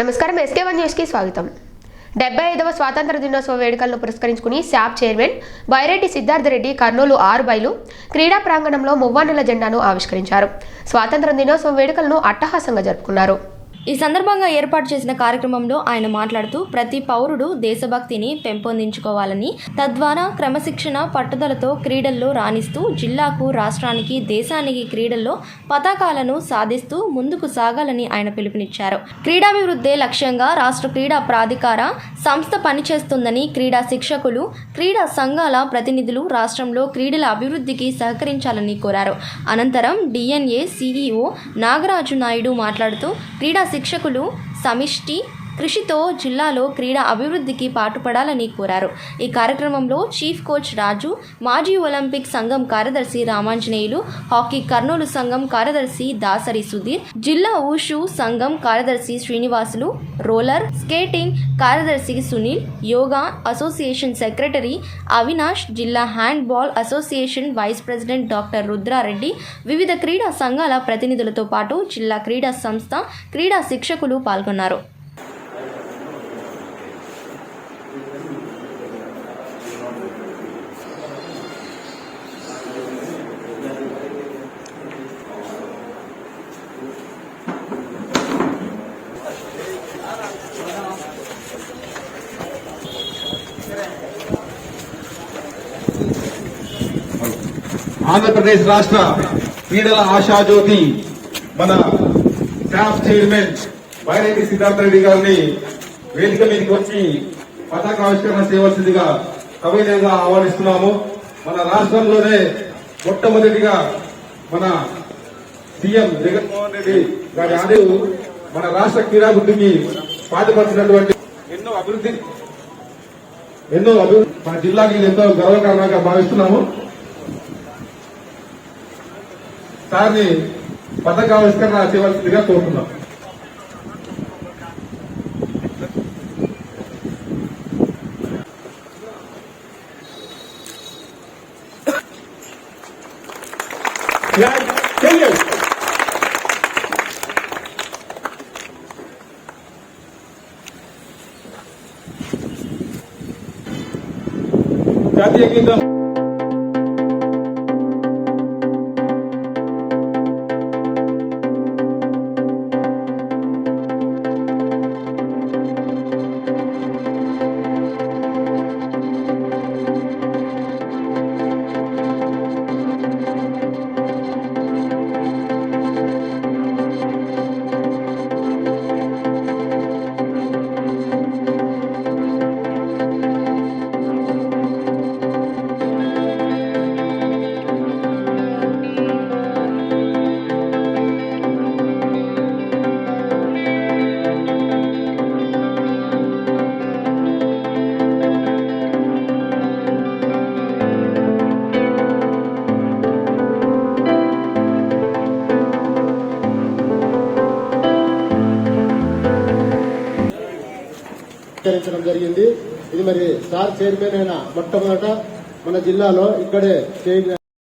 నమస్కారం, SK1 news కి స్వాగతం. 75వ స్వాతంత్ర దినోత్సవ వేడుకలను పురస్కరించుకుని శాప్ చైర్మన్ బైరెడ్డి సిద్ధార్థరెడ్డి కర్నూలు 6 బైలు క్రీడా ప్రాంగణంలో మువ్వన్నెల జెండాను ఆవిష్కరించారు. స్వాతంత్ర దినోత్సవ వేడుకలను అట్టహాసంగా జరుపుకున్నారు. ఈ సందర్భంగా ఏర్పాటు చేసిన కార్యక్రమంలో ఆయన మాట్లాడుతూ ప్రతి పౌరుడు దేశభక్తిని పెంపొందించుకోవాలని, తద్వారా క్రమశిక్షణ పట్టుదలతో క్రీడల్లో రాణిస్తూ జిల్లాకు, రాష్ట్రానికి, దేశానికి క్రీడల్లో పతాకాలను సాధిస్తూ ముందుకు సాగాలని ఆయన పిలుపునిచ్చారు. క్రీడాభివృద్ధే లక్ష్యంగా రాష్ట్ర క్రీడా ప్రాధికార సంస్థ పనిచేస్తుందని, క్రీడా శిక్షకులు, క్రీడా సంఘాల ప్రతినిధులు రాష్ట్రంలో క్రీడల అభివృద్ధికి సహకరించాలని కోరారు. అనంతరం DNA CEO నాగరాజు నాయుడు మాట్లాడుతూ క్రీడా శిక్షకులు సమిష్టి కృషితో జిల్లాలో క్రీడా అభివృద్ధికి పాటుపడాలని కోరారు. ఈ కార్యక్రమంలో చీఫ్ కోచ్ రాజు, మాజీ ఒలింపిక్ సంఘం కార్యదర్శి రామాంజనేయులు, హాకీ కర్నూలు సంఘం కార్యదర్శి దాసరి సుధీర్, జిల్లా ఊషు సంఘం కార్యదర్శి శ్రీనివాసులు, రోలర్ స్కేటింగ్ కార్యదర్శి సునీల్, యోగా అసోసియేషన్ సెక్రటరీ అవినాష్, జిల్లా handball association vice president doctor Rudra Reddy, వివిధ క్రీడా సంఘాల ప్రతినిధులతో పాటు జిల్లా క్రీడా సంస్థ క్రీడా శిక్షకులు పాల్గొన్నారు. ఆంధ్రప్రదేశ్ రాష్ట్ర క్రీడల ఆశాజ్యోతి మన శాప్ చైర్మన్ బైరెడ్డి సిద్ధార్థరెడ్డి గారిని వేదిక మీదకి వచ్చి పతాకావిష్కరణ చేయవలసిందిగా సవినయంగా ఆహ్వానిస్తున్నాము. మన రాష్ట్రంలోనే మొట్టమొదటిగా మన సీఎం జగన్మోహన్ రెడ్డి గారి ఆదేవు మన రాష్ట్ర క్రీడాభివృద్ధికి పాటుపడుతున్నటువంటి ఎన్నో అభివృద్ధి మన జిల్లాకి ఎంతో గర్వకారణంగా భావిస్తున్నాము. సార్ని పతాకావిష్కరణ చేయవలసిందిగా కోరుతున్నాం. జాతీయ గీతం జరిగింది. ఇది మరి స్టార్ చైర్మన్ అయిన మొట్టమొదట మన జిల్లాలో ఇక్కడే